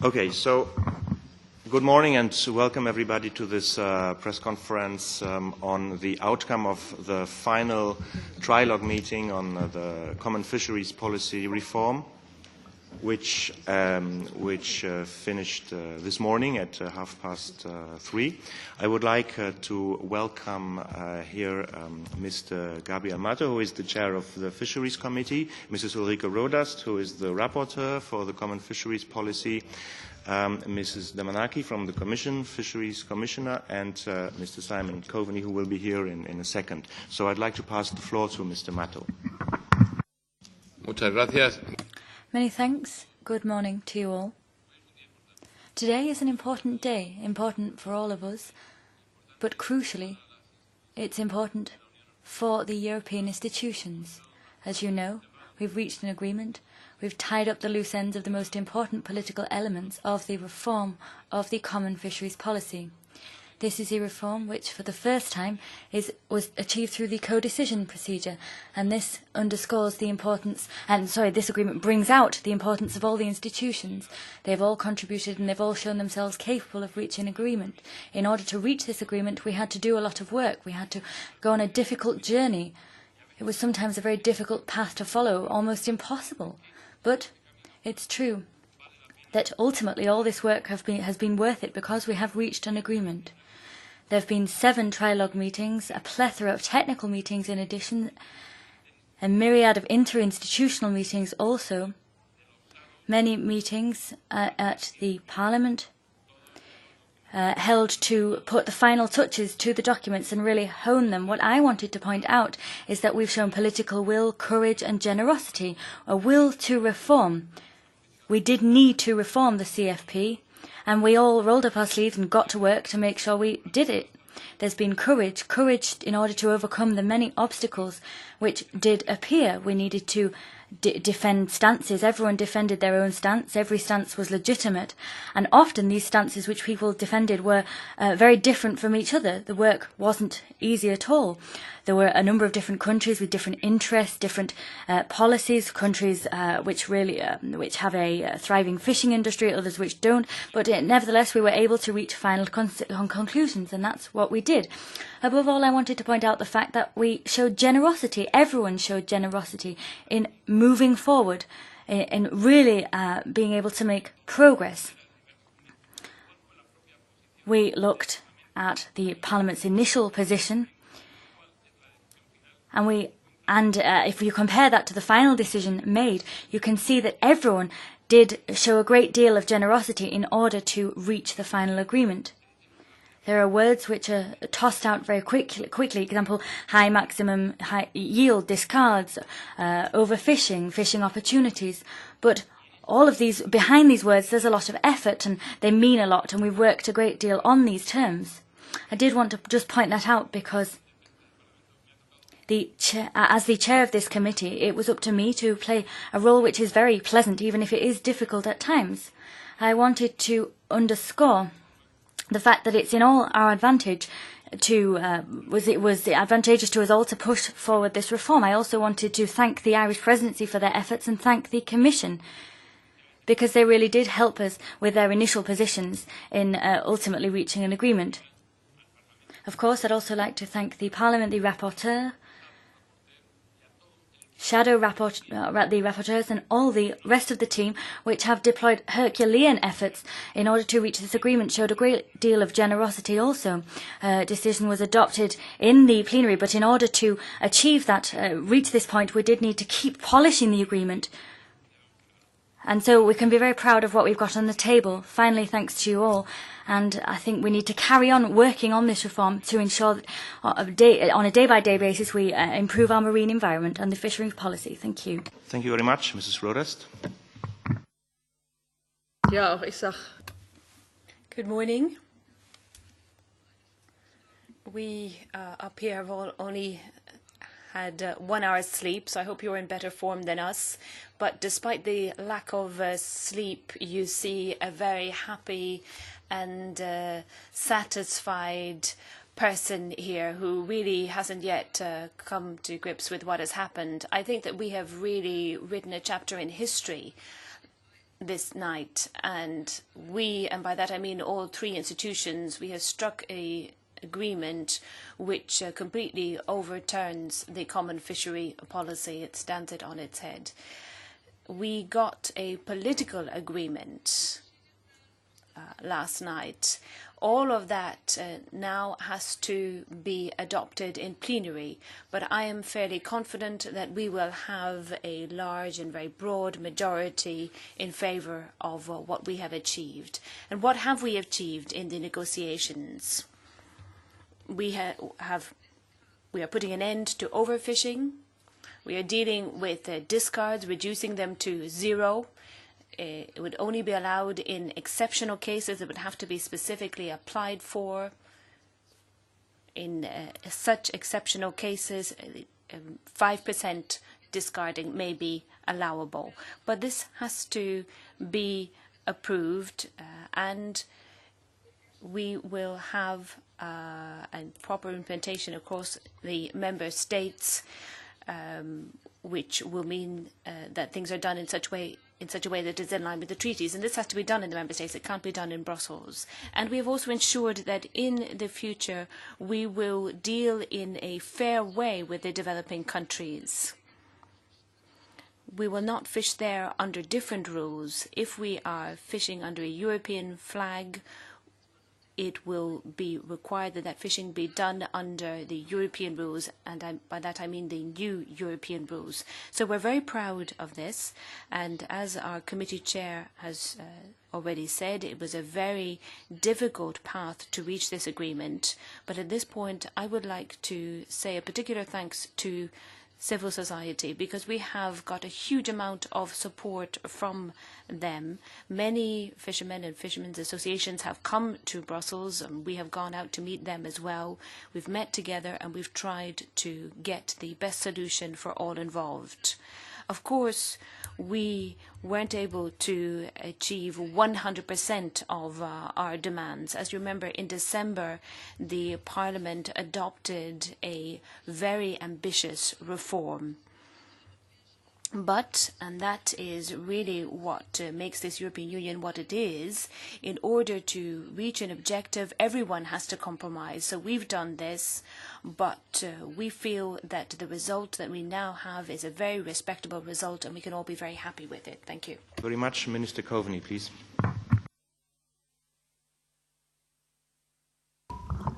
Okay, so good morning and welcome everybody to this press conference on the outcome of the final trilogue meeting on the common fisheries policy reform, which finished this morning at 3:30. I would like to welcome here Mr. Gabriel Mato, who is the chair of the Fisheries Committee, Mrs. Ulrike Rodast, who is the rapporteur for the common fisheries policy, Mrs. Damanaki from the Commission, Fisheries Commissioner, and Mr. Simon Coveney, who will be here in a second. So I'd like to pass the floor to Mr. Mato. Muchas gracias. Many thanks. Good morning to you all. Today is an important day, important for all of us, but crucially, it's important for the European institutions. As you know, we've reached an agreement. We've tied up the loose ends of the most important political elements of the reform of the common fisheries policy. This is a reform which, for the first time, was achieved through the co-decision procedure, and this underscores the importance, this agreement brings out the importance of all the institutions. They've all contributed and they've all shown themselves capable of reaching agreement. In order to reach this agreement, we had to do a lot of work. We had to go on a difficult journey. It was sometimes a very difficult path to follow, almost impossible. But it's true that ultimately all this work has been worth it because we have reached an agreement. There have been 7 trilogue meetings, a plethora of technical meetings in addition, a myriad of interinstitutional meetings also, many meetings at the Parliament, held to put the final touches to the documents and really hone them. What I wanted to point out is that we've shown political will, courage and generosity, a will to reform. We did need to reform the CFP, and we all rolled up our sleeves and got to work to make sure we did it. There's been courage in order to overcome the many obstacles which did appear. We needed to defend stances. Everyone defended their own stance. Every stance was legitimate. And often these stances which people defended were very different from each other. The work wasn't easy at all. There were a number of different countries with different interests, different policies, countries which have a thriving fishing industry, others which don't. But nevertheless, we were able to reach final conclusions, and that's what we did. Above all, I wanted to point out the fact that we showed generosity. Everyone showed generosity in moving forward, in really being able to make progress. We looked at the Parliament's initial position, and if you compare that to the final decision made, you can see that everyone did show a great deal of generosity in order to reach the final agreement. There are words which are tossed out very quickly. Example, high maximum high yield discards, overfishing, fishing opportunities. But all of these, behind these words, there's a lot of effort and they mean a lot, and we've worked a great deal on these terms. I did want to just point that out because as the chair of this committee, it was up to me to play a role which is very pleasant, even if it is difficult at times. I wanted to underscore the fact that it's in all our advantage it was advantageous to us all to push forward this reform. I also wanted to thank the Irish presidency for their efforts and thank the Commission, because they really did help us with their initial positions in ultimately reaching an agreement. Of course, I'd also like to thank the Parliament, the rapporteur, the rapporteurs and all the rest of the team which have deployed Herculean efforts in order to reach this agreement, showed a great deal of generosity also. A decision was adopted in the plenary, but in order to achieve that, reach this point, we did need to keep polishing the agreement. And so we can be very proud of what we've got on the table. Finally, thanks to you all. And I think we need to carry on working on this reform to ensure that on a day-by-day basis we improve our marine environment and the fisheries policy. Thank you. Thank you very much, Mrs. Rodast. Ja, auch ich sag good morning. We up here have only had 1 hour's sleep, so I hope you're in better form than us. But despite the lack of sleep, you see a very happy and satisfied person here who really hasn't yet come to grips with what has happened. I think that we have really written a chapter in history. this night, and we, and by that I mean all three institutions, we have struck a agreement which completely overturns the common fishery policy. It stands it on its head. We got a political agreement last night. All of that now has to be adopted in plenary, but I am fairly confident that we will have a large and very broad majority in favour of what we have achieved. And what have we achieved in the negotiations? We are putting an end to overfishing. We are dealing with discards, reducing them to zero. It would only be allowed in exceptional cases. It would have to be specifically applied for. In such exceptional cases, 5% discarding may be allowable. But this has to be approved, and we will have a proper implementation across the member states, which will mean that things are done in such a way that is in line with the treaties. And this has to be done in the member states. It can't be done in Brussels. And we have also ensured that in the future we will deal in a fair way with the developing countries. We will not fish there under different rules. If we are fishing under a European flag, it will be required that fishing be done under the European rules, and by that I mean the new European rules. So we're very proud of this, and as our committee chair has already said, it was a very difficult path to reach this agreement. But at this point, I would like to say a particular thanks to civil society, because we have got a huge amount of support from them. Many fishermen and fishermen's associations have come to Brussels, and we have gone out to meet them as well. We've met together and we've tried to get the best solution for all involved. Of course, we weren't able to achieve 100% of our demands. As you remember, in December, the Parliament adopted a very ambitious reform. But, and that is really what makes this European Union what it is, in order to reach an objective, everyone has to compromise. So we've done this, but we feel that the result that we now have is a very respectable result, and we can all be very happy with it. Thank you. Very much. Minister Coveney, please.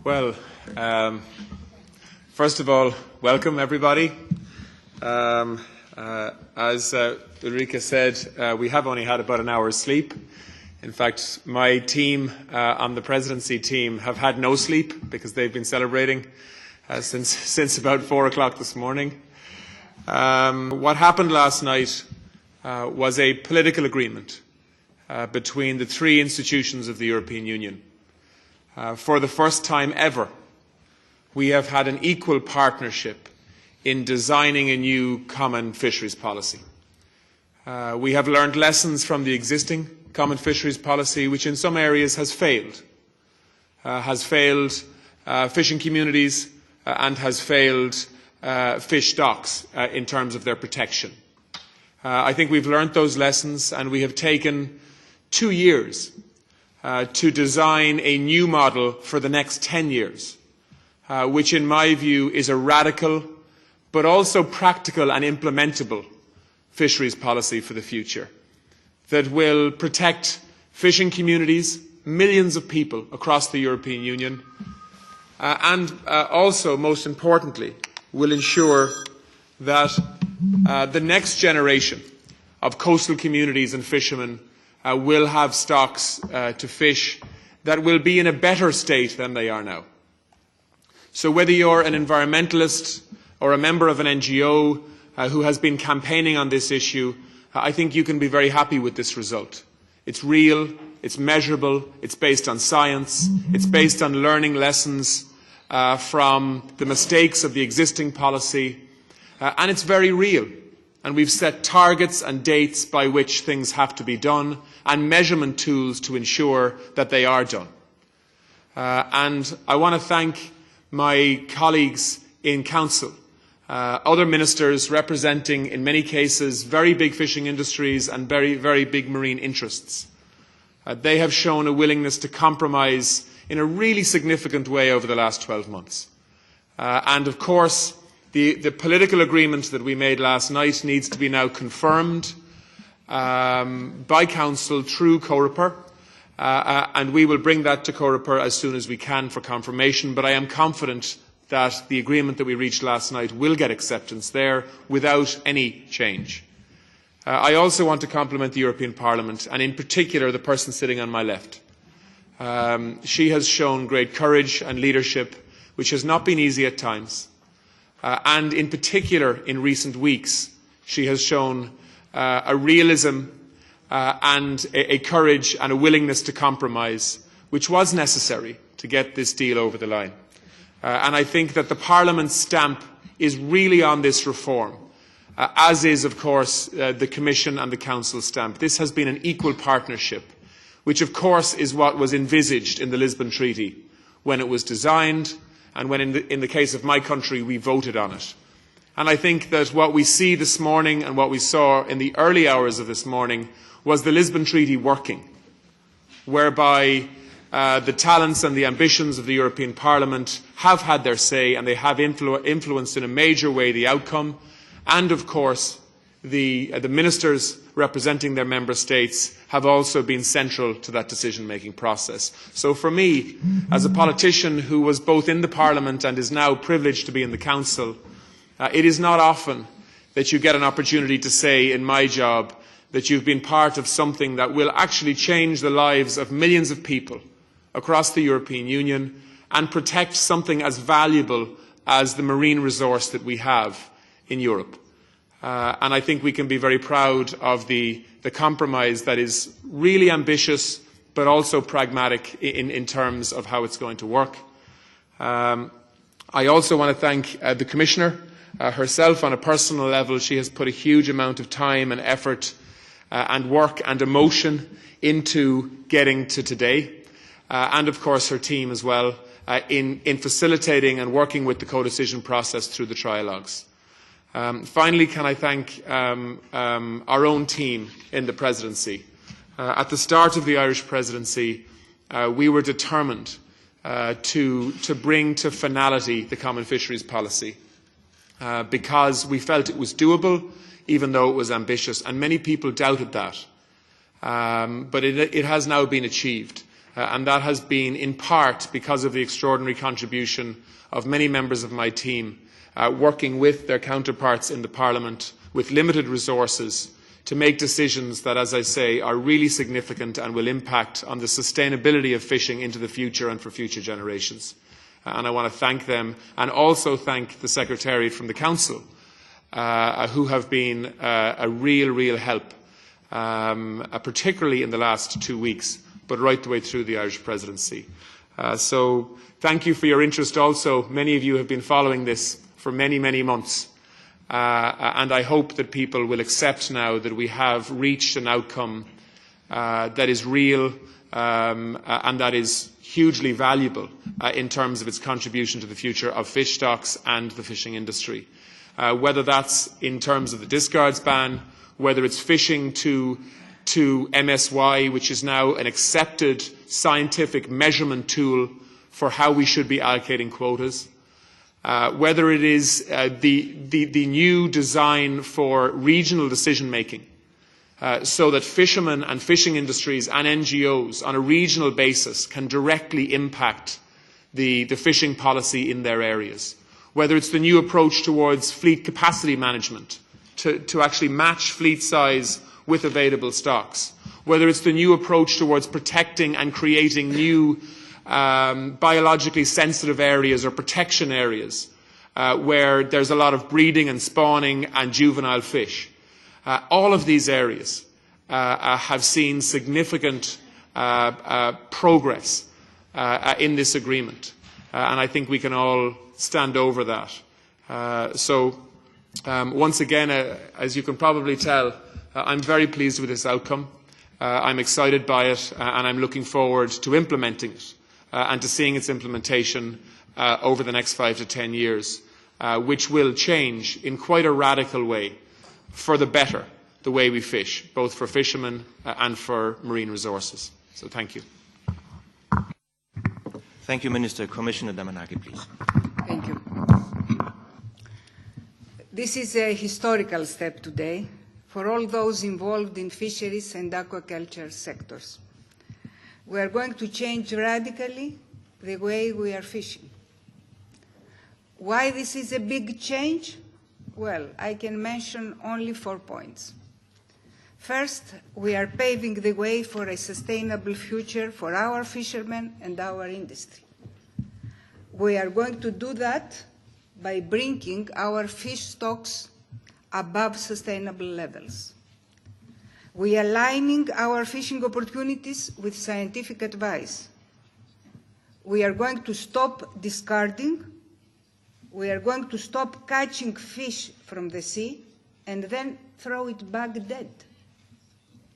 Well, first of all, welcome everybody. As Ulrika said, we have only had about an hour's sleep. In fact, my team on the presidency team have had no sleep because they've been celebrating since about 4 o'clock this morning. What happened last night was a political agreement between the three institutions of the European Union. For the first time ever, we have had an equal partnership in designing a new common fisheries policy. We have learned lessons from the existing common fisheries policy, which in some areas has failed fishing communities and has failed fish stocks in terms of their protection. I think we've learned those lessons, and we have taken 2 years to design a new model for the next 10 years, which in my view is a radical but also practical and implementable fisheries policy for the future that will protect fishing communities, millions of people across the European Union, and also, most importantly, will ensure that the next generation of coastal communities and fishermen will have stocks to fish that will be in a better state than they are now. So whether you're an environmentalist or a member of an NGO who has been campaigning on this issue, I think you can be very happy with this result. It's real, it's measurable, it's based on science, it's based on learning lessons from the mistakes of the existing policy, and it's very real. And we've set targets and dates by which things have to be done, and measurement tools to ensure that they are done. And I want to thank my colleagues in Council other ministers representing, in many cases, very big fishing industries and very, very big marine interests. They have shown a willingness to compromise in a really significant way over the last 12 months. And of course, the political agreement that we made last night needs to be now confirmed by Council through Coreper, and we will bring that to Coreper as soon as we can for confirmation. But I am confident that the agreement that we reached last night will get acceptance there without any change. I also want to compliment the European Parliament, and in particular the person sitting on my left. She has shown great courage and leadership, which has not been easy at times. And in particular, in recent weeks, she has shown a realism and a courage and a willingness to compromise, which was necessary to get this deal over the line. And I think that the Parliament's stamp is really on this reform, as is, of course, the Commission and the Council stamp. This has been an equal partnership, which, of course, is what was envisaged in the Lisbon Treaty when it was designed and when, in the case of my country, we voted on it. And I think that what we see this morning and what we saw in the early hours of this morning was the Lisbon Treaty working, whereby the talents and the ambitions of the European Parliament have had their say, and they have influenced in a major way the outcome. And, of course, the ministers representing their member states have also been central to that decision-making process. So for me, as a politician who was both in the Parliament and is now privileged to be in the Council, it is not often that you get an opportunity to say in my job that you've been part of something that will actually change the lives of millions of people across the European Union and protect something as valuable as the marine resource that we have in Europe. And I think we can be very proud of the compromise that is really ambitious but also pragmatic in terms of how it's going to work. I also want to thank the Commissioner herself on a personal level. She has put a huge amount of time and effort and work and emotion into getting to today. And of course her team as well in facilitating and working with the co-decision process through the trialogues. Finally, can I thank our own team in the Presidency. At the start of the Irish Presidency, we were determined to bring to finality the Common Fisheries Policy because we felt it was doable, even though it was ambitious, and many people doubted that. But it has now been achieved, and that has been in part because of the extraordinary contribution of many members of my team working with their counterparts in the Parliament with limited resources to make decisions that, as I say, are really significant and will impact on the sustainability of fishing into the future and for future generations. And I want to thank them and also thank the Secretariat from the Council who have been a real help, particularly in the last 2 weeks, but right the way through the Irish Presidency. So thank you for your interest also. Many of you have been following this for many months. And I hope that people will accept now that we have reached an outcome that is real and that is hugely valuable in terms of its contribution to the future of fish stocks and the fishing industry. Whether that's in terms of the discards ban, whether it's fishing to MSY, which is now an accepted scientific measurement tool for how we should be allocating quotas, whether it is the new design for regional decision-making, so that fishermen and fishing industries and NGOs on a regional basis can directly impact the fishing policy in their areas, whether it's the new approach towards fleet capacity management to actually match fleet size with available stocks, whether it's the new approach towards protecting and creating new biologically sensitive areas or protection areas where there's a lot of breeding and spawning and juvenile fish. All of these areas have seen significant progress in this agreement, and I think we can all stand over that. So once again, as you can probably tell, I'm very pleased with this outcome. I'm excited by it, and I'm looking forward to implementing it and to seeing its implementation over the next 5 to 10 years. which will change in quite a radical way, for the better, the way we fish, both for fishermen and for marine resources. So thank you. Thank you, Minister. Commissioner Damanaki, please. Thank you. This is a historical step today for all those involved in fisheries and aquaculture sectors. We are going to change radically the way we are fishing. Why this is a big change? Well, I can mention only 4 points. First, we are paving the way for a sustainable future for our fishermen and our industry. We are going to do that by bringing our fish stocks above sustainable levels. We are aligning our fishing opportunities with scientific advice. We are going to stop discarding. We are going to stop catching fish from the sea and then throw it back dead,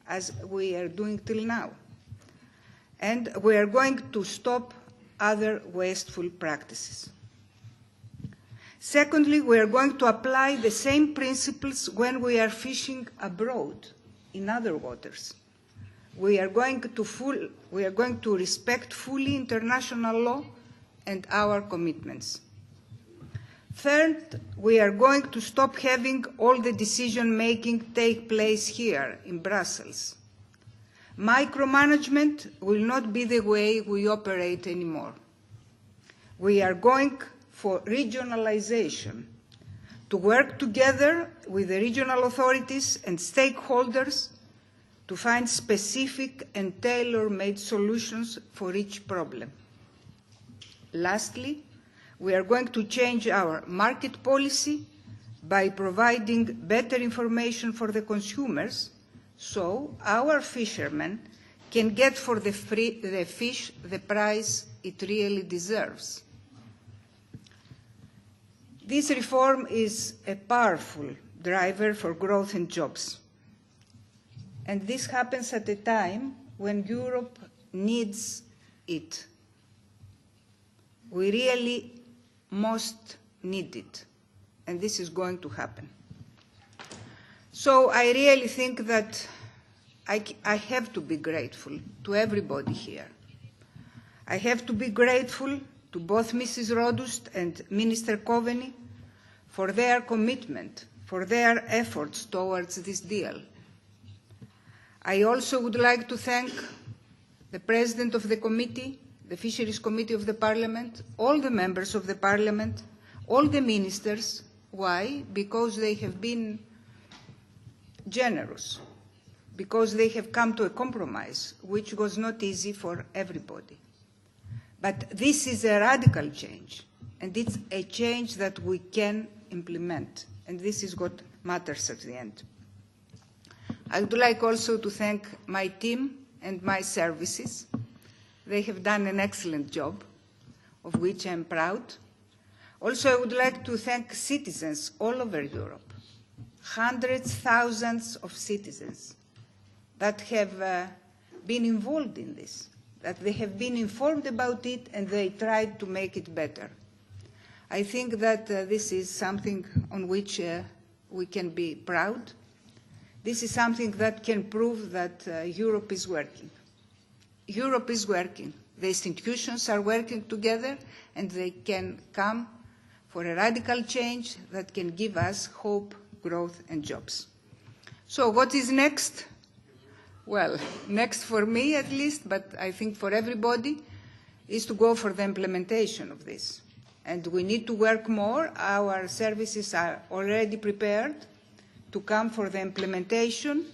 as we are doing till now. And we are going to stop other wasteful practices. Secondly, we are going to apply the same principles when we are fishing abroad in other waters. We are going to respect fully international law and our commitments. Third, we are going to stop having all the decision-making take place here in Brussels. Micromanagement will not be the way we operate anymore. We are going for regionalization, to work together with the regional authorities and stakeholders to find specific and tailor-made solutions for each problem. Lastly, we are going to change our market policy by providing better information for the consumers so our fishermen can get for the fish the price it really deserves. This reform is a powerful driver for growth and jobs. And this happens at a time when Europe needs it. We really most need it. And this is going to happen. So I really think that I have to be grateful to everybody here. I have to be grateful to both Mrs. Rodust and Minister Coveney for their commitment, for their efforts towards this deal. I also would like to thank the President of the Committee, the Fisheries Committee of the Parliament, all the members of the Parliament, all the ministers. Why? Because they have been generous, because they have come to a compromise, which was not easy for everybody. But this is a radical change, and it's a change that we can implement, and this is what matters at the end. I would like also to thank my team and my services. They have done an excellent job, of which I am proud. Also, I would like to thank citizens all over Europe, hundreds, thousands of citizens that have been involved in this, that they have been informed about it and they tried to make it better. I think that this is something on which we can be proud. This is something that can prove that Europe is working. Europe is working. The institutions are working together and they can come for a radical change that can give us hope, growth and jobs. So what is next? Well, next for me at least, but I think for everybody, is to go for the implementation of this. And we need to work more. Our services are already prepared to come for the implementation.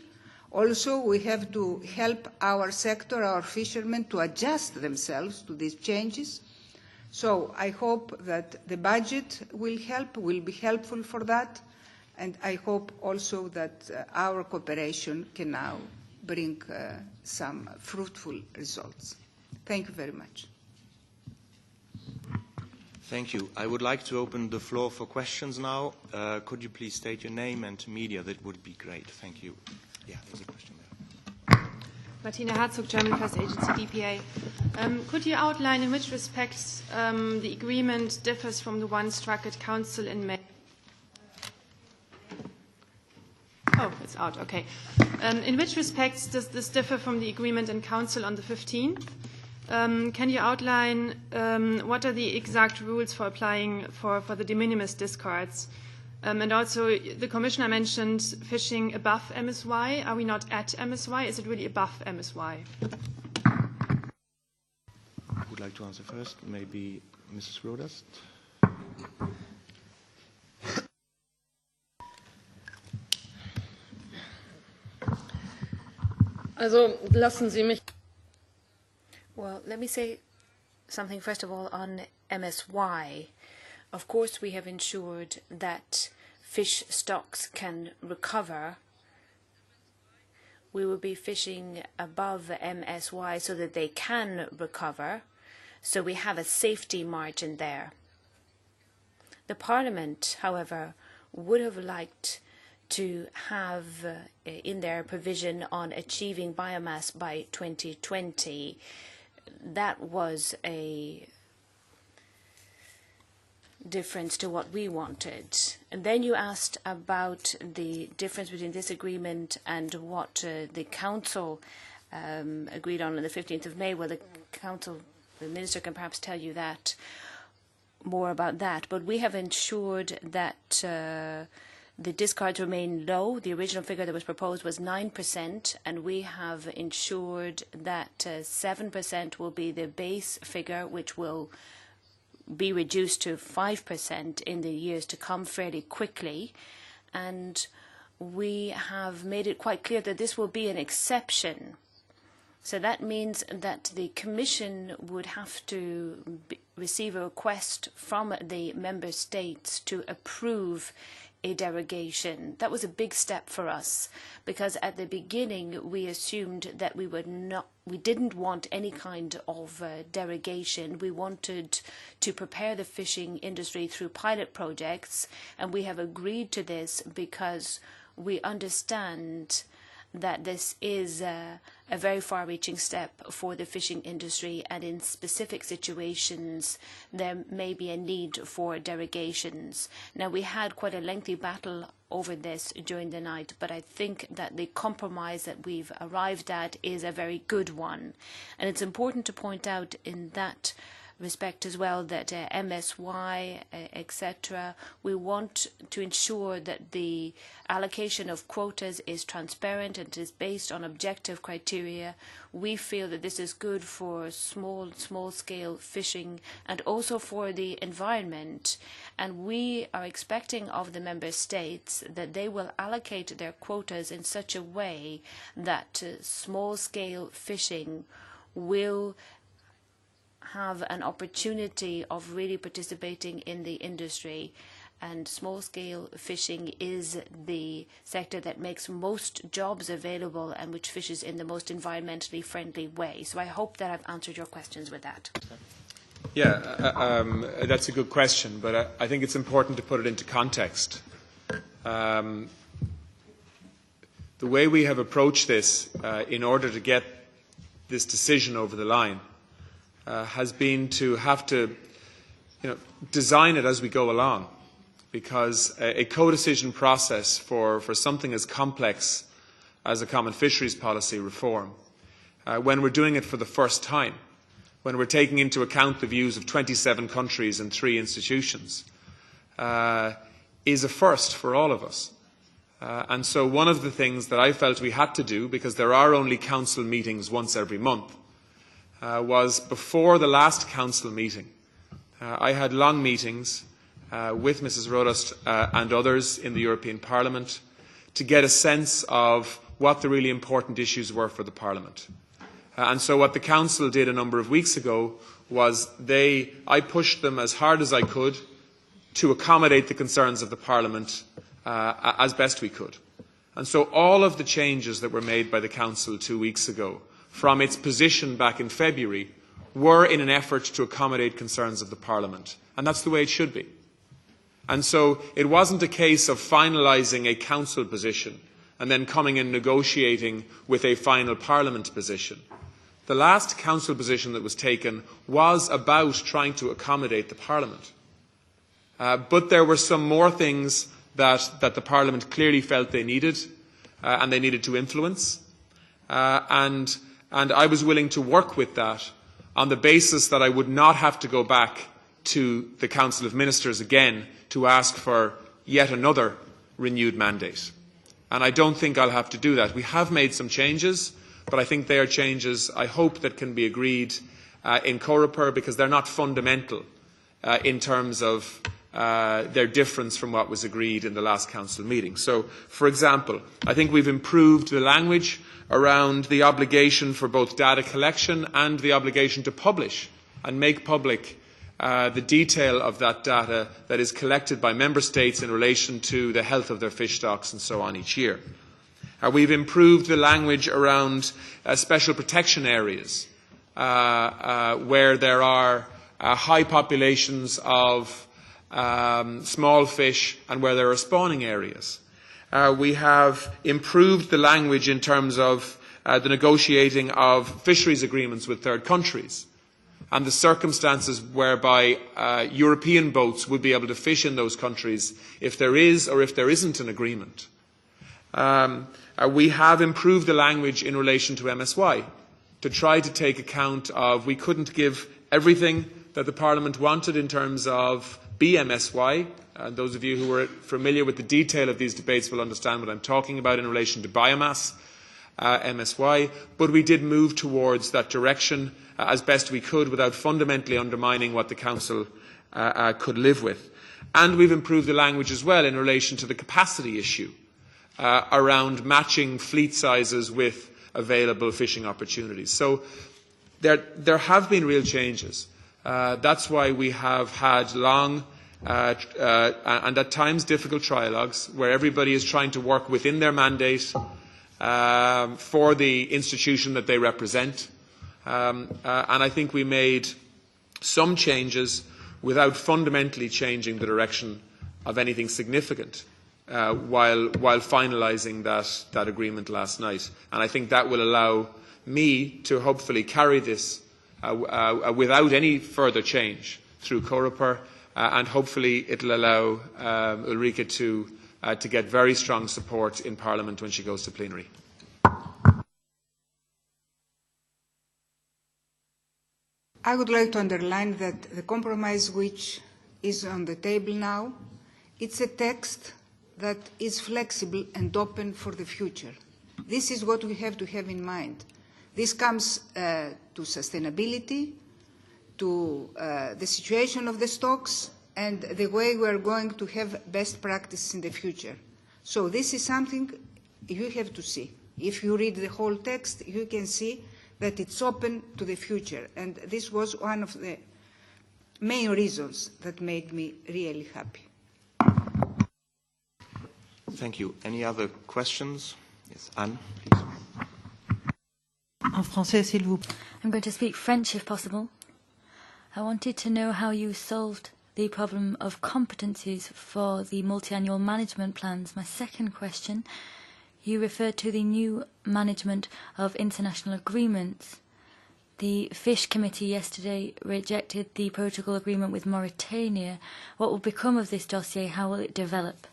Also, we have to help our sector, our fishermen, to adjust themselves to these changes. So I hope that the budget will be helpful for that. And I hope also that our cooperation can now bring some fruitful results. Thank you very much. Thank you. I would like to open the floor for questions now. Could you please state your name and media? That would be great. Thank you. Yeah, there's a question there. Martina Herzog, German Press Agency, DPA. Could you outline in which respects the agreement differs from the one struck at Council in May? Oh, it's out, okay. In which respects does this differ from the agreement in Council on the 15th? Can you outline what are the exact rules for applying for the de minimis discards? And also, the Commissioner mentioned fishing above MSY. Are we not at MSY? Is it really above MSY? Who would like to answer first? Maybe Mrs. Rodast? Also, lassen Sie mich. Well, let me say something first of all on MSY. Of course, we have ensured that fish stocks can recover. We will be fishing above MSY so that they can recover. So we have a safety margin there. The Parliament, however, would have liked to have in their provision on achieving biomass by 2020. That was a difference to what we wanted. And then you asked about the difference between this agreement and what the Council agreed on the 15th of May. Well, the Council, the Minister can perhaps tell you that more about that. But we have ensured that the discards remain low. The original figure that was proposed was 9%, and we have ensured that 7% will be the base figure, which will be reduced to 5% in the years to come fairly quickly. And we have made it quite clear that this will be an exception. So that means that the Commission would have to receive a request from the Member States to approve a derogation. That was a big step for us, because at the beginning we assumed that we didn't want any kind of derogation. We wanted to prepare the fishing industry through pilot projects, and we have agreed to this because we understand that this is a very far-reaching step for the fishing industry, and in specific situations there may be a need for derogations. Now, we had quite a lengthy battle over this during the night, but I think that the compromise that we've arrived at is a very good one. And it's important to point out in that respect as well that MSY, etc., we want to ensure that the allocation of quotas is transparent and is based on objective criteria. We feel that this is good for small-scale fishing and also for the environment. And we are expecting of the member states that they will allocate their quotas in such a way that small-scale fishing will have an opportunity of really participating in the industry. And small-scale fishing is the sector that makes most jobs available and which fishes in the most environmentally friendly way. So I hope that I've answered your questions with that. Yeah, that's a good question, but I think it's important to put it into context. The way we have approached this in order to get this decision over the line has been to have to design it as we go along, because a co-decision process for something as complex as a common fisheries policy reform, when we're doing it for the first time, when we're taking into account the views of 27 countries and 3 institutions, is a first for all of us. And so one of the things that I felt we had to do, because there are only council meetings once every month, was before the last council meeting, I had long meetings with Mrs. Rodust and others in the European Parliament to get a sense of what the really important issues were for the Parliament. And so what the Council did a number of weeks ago was I pushed them as hard as I could to accommodate the concerns of the Parliament as best we could. And so all of the changes that were made by the Council 2 weeks ago from its position back in February were in an effort to accommodate concerns of the Parliament. And that's the way it should be. And so it wasn't a case of finalising a Council position and then coming and negotiating with a final Parliament position. The last Council position that was taken was about trying to accommodate the Parliament. But there were some more things that the Parliament clearly felt they needed, and they needed to influence. And I was willing to work with that on the basis that I would not have to go back to the Council of Ministers again to ask for yet another renewed mandate. And I don't think I'll have to do that. We have made some changes, but I think they are changes, I hope, that can be agreed in Coreper, because they're not fundamental in terms of their difference from what was agreed in the last Council meeting. So, for example, I think we've improved the language around the obligation for both data collection and the obligation to publish and make public the detail of that data that is collected by Member States in relation to the health of their fish stocks and so on each year. We've improved the language around special protection areas where there are high populations of small fish and where there are spawning areas. We have improved the language in terms of the negotiating of fisheries agreements with third countries and the circumstances whereby European boats would be able to fish in those countries if there is or if there isn't an agreement. We have improved the language in relation to MSY to try to take account of, we couldn't give everything that the Parliament wanted in terms of BMSY. And those of you who are familiar with the detail of these debates will understand what I'm talking about in relation to biomass, MSY. But we did move towards that direction as best we could without fundamentally undermining what the Council could live with. And we've improved the language as well in relation to the capacity issue around matching fleet sizes with available fishing opportunities. So there have been real changes. That's why we have had long and at times difficult trialogues where everybody is trying to work within their mandate for the institution that they represent. And I think we made some changes without fundamentally changing the direction of anything significant while finalising that agreement last night. And I think that will allow me to hopefully carry this without any further change through Coreper, and hopefully it will allow Ulrike to get very strong support in Parliament when she goes to plenary. I would like to underline that the compromise which is on the table now, it's a text that is flexible and open for the future. This is what we have to have in mind. This comes to sustainability, to the situation of the stocks, and the way we are going to have best practice in the future. So this is something you have to see. If you read the whole text, you can see that it's open to the future. And this was one of the main reasons that made me really happy. Thank you. Any other questions? Yes, Anne, please. En français, s'il vous plaît. I'm going to speak French if possible. I wanted to know how you solved the problem of competencies for the multi-annual management plans. My second question, you referred to the new management of international agreements. The Fish Committee yesterday rejected the protocol agreement with Mauritania. What will become of this dossier? How will it develop?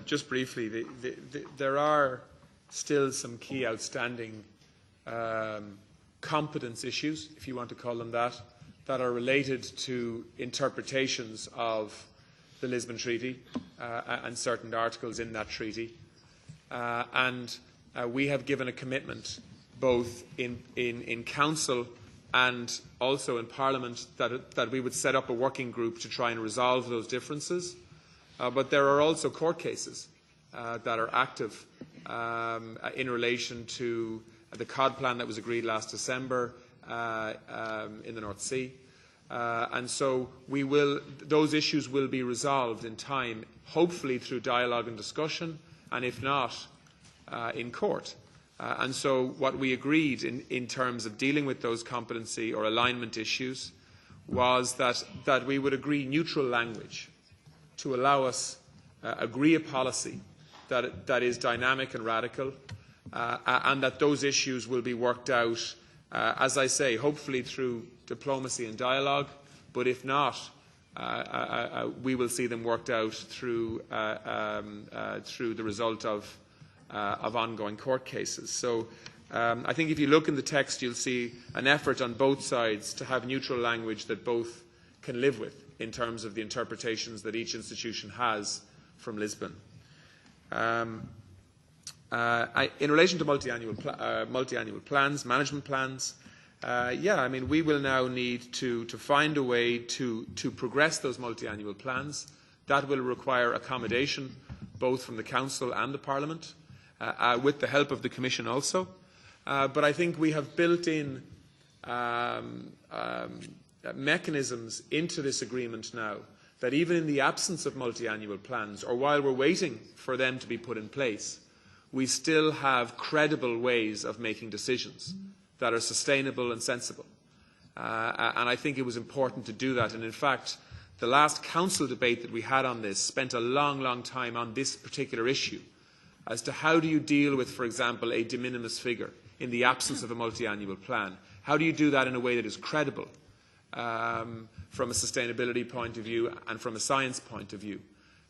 Just briefly, there are still some key outstanding competence issues, if you want to call them that are related to interpretations of the Lisbon Treaty and certain articles in that treaty. And we have given a commitment, both in Council and also in Parliament, that we would set up a working group to try and resolve those differences. But there are also court cases that are active in relation to the cod plan that was agreed last December in the North Sea. And so those issues will be resolved in time, hopefully through dialogue and discussion, and if not, in court. And so what we agreed in terms of dealing with those competency or alignment issues was that we would agree neutral language to allow us agree a policy that is dynamic and radical, and that those issues will be worked out, as I say, hopefully through diplomacy and dialogue, but if not, we will see them worked out through the result of ongoing court cases. So I think if you look in the text, you'll see an effort on both sides to have neutral language that both can live with in terms of the interpretations that each institution has from Lisbon. In relation to multi-annual plans, management plans, we will now need to find a way to progress those multi-annual plans. That will require accommodation both from the Council and the Parliament, with the help of the Commission also. But I think we have built in mechanisms into this agreement now that even in the absence of multi-annual plans, or while we're waiting for them to be put in place, we still have credible ways of making decisions that are sustainable and sensible. And I think it was important to do that. And in fact, the last Council debate that we had on this spent a long, long time on this particular issue as to how do you deal with, for example, a de minimis figure in the absence of a multi-annual plan. How do you do that in a way that is credible from a sustainability point of view and from a science point of view?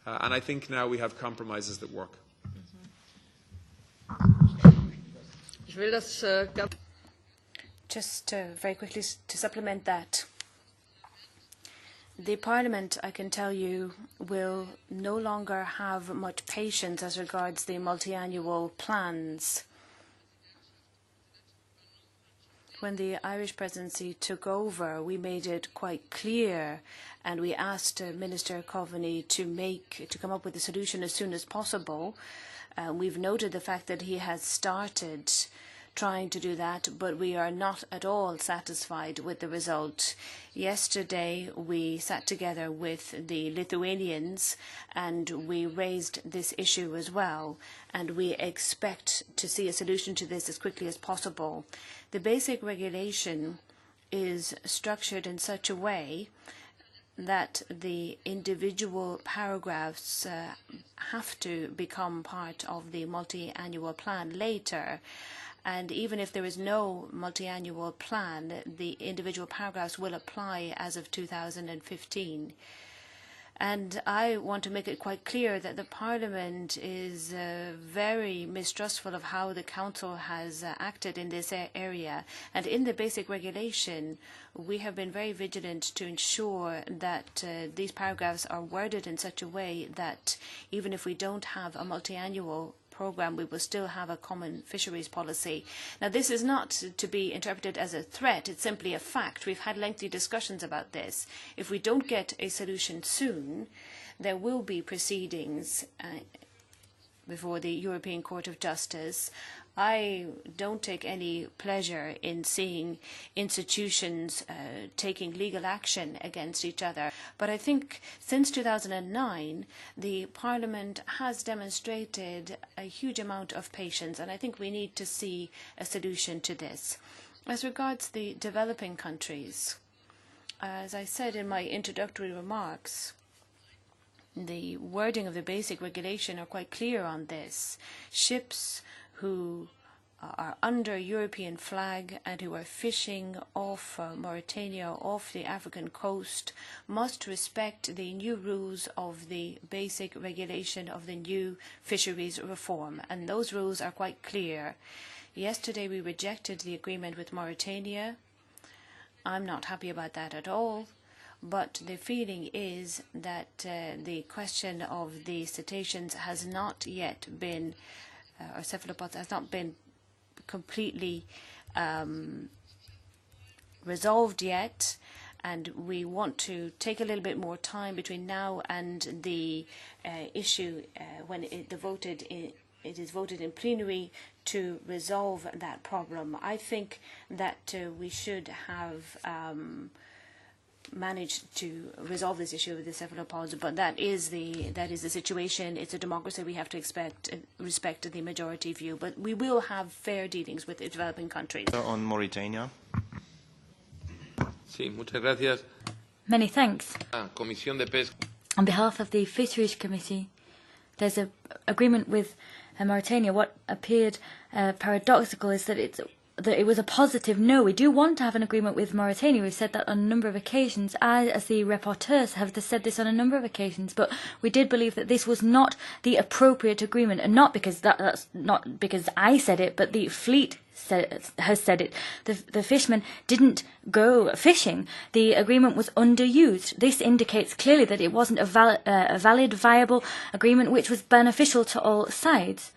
And I think now we have compromises that work. Just very quickly to supplement that. The Parliament, I can tell you, will no longer have much patience as regards the multi-annual plans. When the Irish presidency took over, we made it quite clear, and we asked Minister Coveney to come up with a solution as soon as possible. We've noted the fact that he has started trying to do that, but we are not at all satisfied with the result. Yesterday, we sat together with the Lithuanians and we raised this issue as well, and we expect to see a solution to this as quickly as possible. The basic regulation is structured in such a way that the individual paragraphs have to become part of the multi-annual plan later. And even if there is no multi-annual plan, the individual paragraphs will apply as of 2015. And I want to make it quite clear that the Parliament is very mistrustful of how the Council has acted in this area. And in the basic regulation, we have been very vigilant to ensure that these paragraphs are worded in such a way that even if we don't have a multi-annual program, we will still have a common fisheries policy. Now, this is not to be interpreted as a threat. It's simply a fact. We've had lengthy discussions about this. If we don't get a solution soon, there will be proceedings before the European Court of Justice. I don't take any pleasure in seeing institutions taking legal action against each other. But I think since 2009, the Parliament has demonstrated a huge amount of patience, and I think we need to see a solution to this. As regards the developing countries, as I said in my introductory remarks, the wording of the basic regulation are quite clear on this. Ships who are under European flag and who are fishing off Mauritania, off the African coast, must respect the new rules of the basic regulation of the new fisheries reform. And those rules are quite clear. Yesterday we rejected the agreement with Mauritania. I'm not happy about that at all. But the feeling is that the question of the cetaceans has not yet been or cephalopods has not been completely resolved yet, and we want to take a little bit more time between now and the issue when it is voted in plenary to resolve that problem. I think that we should have managed to resolve this issue with the cephalopods, but that is the situation. It's a democracy. We have to respect the majority view, but we will have fair dealings with the developing countries. On Mauritania. Sí, muchas gracias. Many thanks. Comisión de Pesca. On behalf of the Fisheries Committee, there's an agreement with Mauritania. What appeared paradoxical is that it was a positive no. We do want to have an agreement with Mauritania. We've said that on a number of occasions. I, as the rapporteurs, have said this on a number of occasions. But we did believe that this was not the appropriate agreement, and not because that's not because I said it, but the fleet has said it. The fishermen didn't go fishing. The agreement was underused. This indicates clearly that it wasn't a valid, viable agreement which was beneficial to all sides.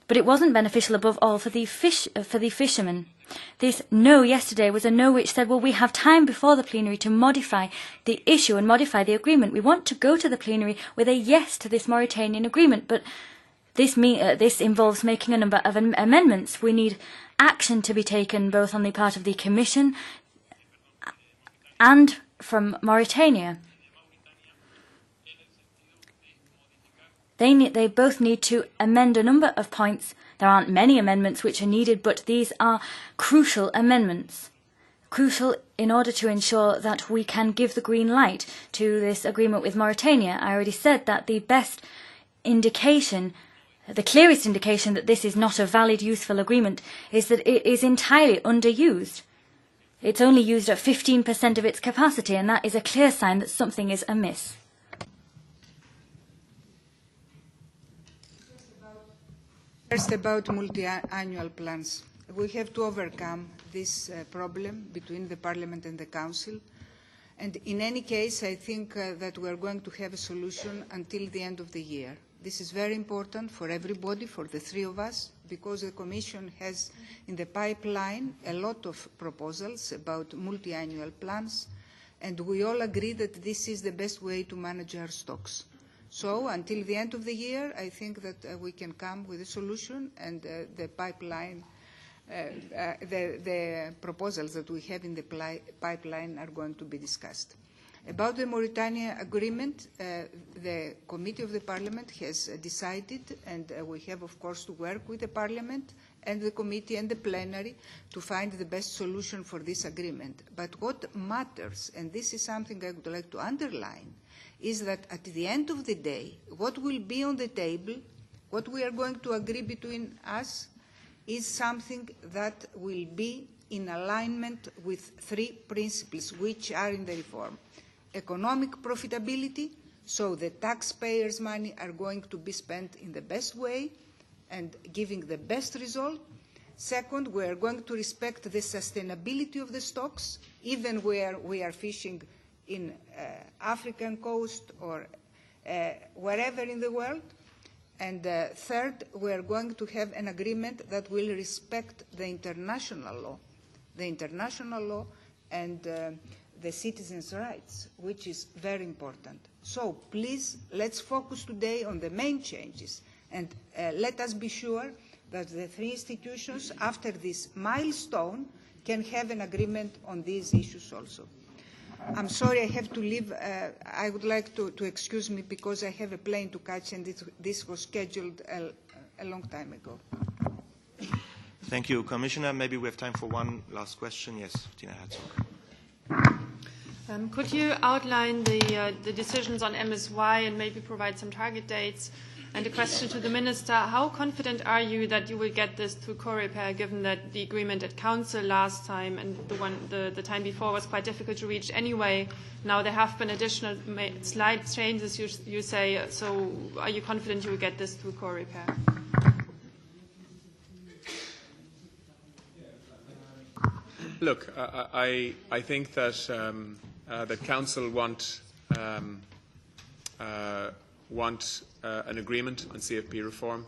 But it wasn't beneficial above all for the fishermen. This no yesterday was a no which said, well, we have time before the plenary to modify the issue and modify the agreement. We want to go to the plenary with a yes to this Mauritanian agreement, but this involves making a number of amendments. We need action to be taken both on the part of the Commission and from Mauritania. They both need to amend a number of points. There aren't many amendments which are needed, but these are crucial amendments. Crucial in order to ensure that we can give the green light to this agreement with Mauritania. I already said that the best indication, the clearest indication that this is not a valid, useful agreement is that it is entirely underused. It's only used at 15% of its capacity, and that is a clear sign that something is amiss. First, about multi-annual plans. We have to overcome this problem between the Parliament and the Council. And in any case, I think that we are going to have a solution until the end of the year. This is very important for everybody, for the three of us, because the Commission has in the pipeline a lot of proposals about multi-annual plans, and we all agree that this is the best way to manage our stocks. So until the end of the year, I think that we can come with a solution, and the pipeline, the proposals that we have in the pipeline are going to be discussed. About the Mauritania agreement, the Committee of the Parliament has decided, and we have, of course, to work with the Parliament and the Committee and the plenary to find the best solution for this agreement. But what matters, and this is something I would like to underline, is that at the end of the day, what will be on the table, what we are going to agree between us, is something that will be in alignment with three principles which are in the reform. Economic profitability, so the taxpayers' money are going to be spent in the best way and giving the best result. Second, we are going to respect the sustainability of the stocks, even where we are fishing in African coast or wherever in the world. And third, we are going to have an agreement that will respect the international law and the citizens' rights, which is very important. So please, let's focus today on the main changes, and let us be sure that the three institutions, after this milestone, can have an agreement on these issues also. I'm sorry I have to leave. I would like to excuse me because I have a plane to catch, and this was scheduled a long time ago. Thank you, Commissioner. Maybe we have time for one last question. Yes, Tina Herzog. Could you outline the decisions on MSY and maybe provide some target dates? And a question to the Minister, how confident are you that you will get this through co-repair, given that the agreement at Council last time and the time before was quite difficult to reach anyway? Now there have been additional slight changes, you say, so are you confident you will get this through co-repair? Look, I think that that Council want an agreement on CFP reform.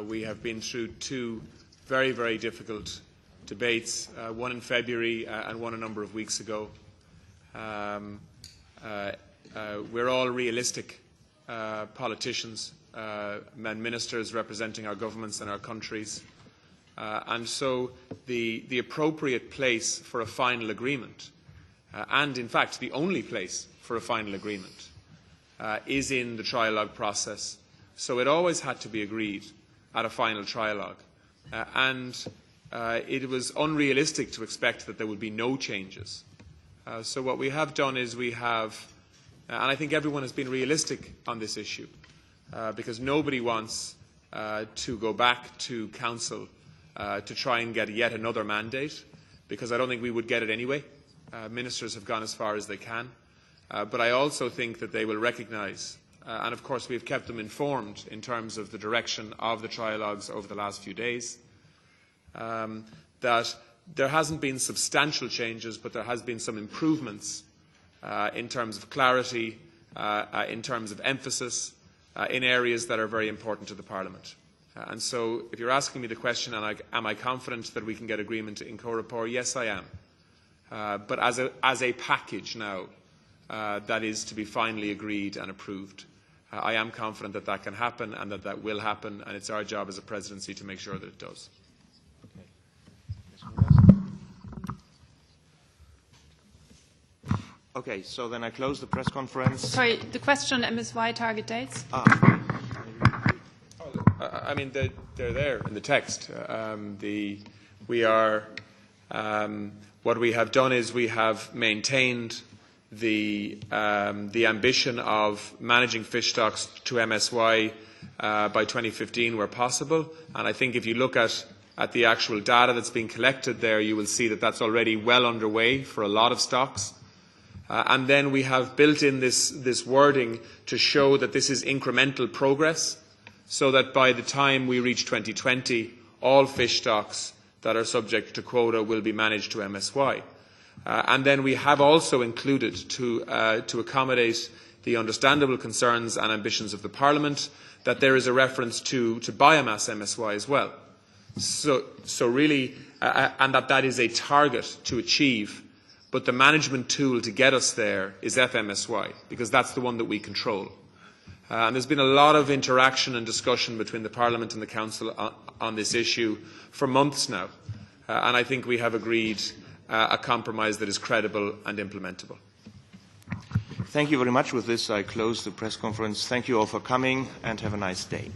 We have been through two very, very difficult debates, one in February and one a number of weeks ago. We're all realistic politicians and ministers representing our governments and our countries. And so the appropriate place for a final agreement, and in fact the only place for a final agreement, is in the trialogue process. So it always had to be agreed at a final trialogue. And it was unrealistic to expect that there would be no changes So what we have done is we have, and I think everyone has been realistic on this issue, because nobody wants to go back to Council to try and get yet another mandate, because I don't think we would get it anyway. Ministers have gone as far as they can. But I also think that they will recognise, and of course we have kept them informed in terms of the direction of the trialogues over the last few days, that there hasn't been substantial changes, but there has been some improvements in terms of clarity, in terms of emphasis, in areas that are very important to the Parliament. And so if you're asking me the question, am I confident that we can get agreement in Corepor? Yes, I am. But as a package now that is to be finally agreed and approved, I am confident that that can happen and that that will happen, and it's our job as a presidency to make sure that it does. Okay, so then I close the press conference. Sorry, the question on MSY target dates? I mean, they're there in the text. What we have done is we have maintained the ambition of managing fish stocks to MSY by 2015 where possible. And I think if you look at the actual data that's being collected there, you will see that that's already well underway for a lot of stocks. And then we have built in this wording to show that this is incremental progress, so that by the time we reach 2020, all fish stocks that are subject to quota will be managed to MSY. And then we have also included, to accommodate the understandable concerns and ambitions of the Parliament, that there is a reference to biomass MSY as well. So really, and that is a target to achieve, but the management tool to get us there is FMSY, because that's the one that we control. And there's been a lot of interaction and discussion between the Parliament and the Council on this issue for months now. And I think we have agreed a compromise that is credible and implementable. Thank you very much. With this, I close the press conference. Thank you all for coming, and have a nice day.